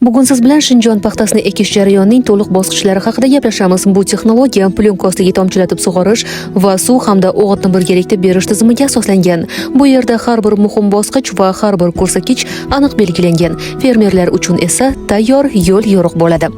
Bugun siz bilan Shinjon paxtasini ekish jarayonining to'liq bosqichlari haqida gaplashamiz. Bu texnologiya plyonka ostiga tomchilatib sug'orish va suv hamda o'g'itni birgalikda berish tizimiga asoslangan. Bu yerda har bir muhim bosqich va har bir ko'rsatkich aniq belgilangan. Fermerlar uchun esa tayyor yo'l yo'riq bo'ladi.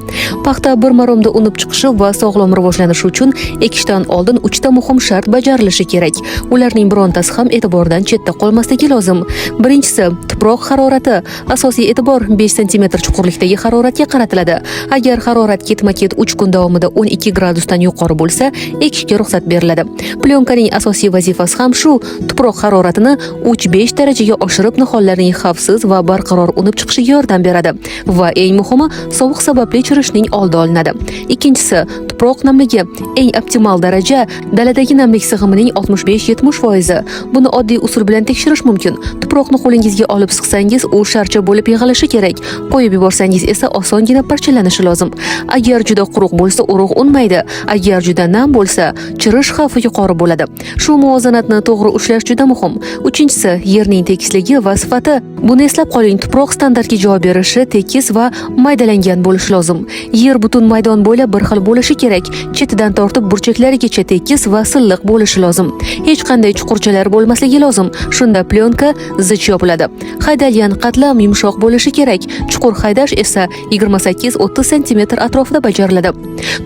Paxta bir maromda unib chiqishi va sog'lom rivojlanishi uchun ekishdan oldin 3 ta muhim shart bajarilishi kerak. Ularning birontasi ham e'tibordan chetda qolmasligi lozim. Birinchisi, tuproq harorati. Asosiy e'tibor 5 sm chuqurlikdagi haroratga qaratiladi. Agar harorat ketma-ket 3 kun davomida 12 gradusdan yuqori bo'lsa, ekishga ruxsat beriladi. Plyonkaning asosiy vazifasi ham shu, tuproq haroratini 3-5 darajaga oshirib, nihollarning xavfsiz va barqaror unib chiqishiga yordam beradi va eng muhimi, sovuq sababli chirishning oldi olinadi. Ikkinchisi, tuproq namligi. Eng optimal daraja daladagi namlik sig'imining 65-70%. Buni oddiy usul bilan tekshirish mumkin. Tuproqni qo'lingizga olib siqsangiz, u sharcha bo'lib yig'ilishi kerak. Qo'yib yuborsangiz esa osongina parchalanishi lozim. Agar juda quruq bo'lsa, urug' unmaydi. Agar juda nam bo'lsa, chirish xavfi yuqori bo'ladi. Shu muvozanatni to'g'ri ushlash juda muhim. Uchinchisi, yerning tekisligi va sifati. Buni eslab qoling, tuproq standartga javob berishi tekis va maydalangan bo'lishi lozim. Yer butun maydon bo'ylab bir xil bo'lishi kerak. Chetidan tortib burchaklarigacha tekis va silliq bo'lishi lozim. Hech qanday chuqurchalar bo'lmasligi lozim. Shunda plyonka zich yopiladi. Haydalgan qatlam yumshoq bo'lishi kerak. Chuqur haydash esa 28-30 cm atrofida bajariladi.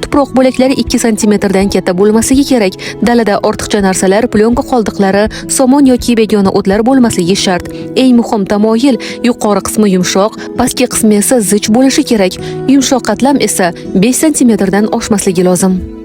Tuproq bo'laklari 2 cm dan katta bo'lmasligi kerak. Dalada ortiqcha narsalar, plyonka qoldiqlari, somon yoki begona o'tlar bo'lmasligi shart. Eng muhim tamoyil, yuqori qismi yumshoq, pastki qismi esa zich bo'lishi kerak. Yumshoq qatlam esa 5 cm dan oshmasligi lozim.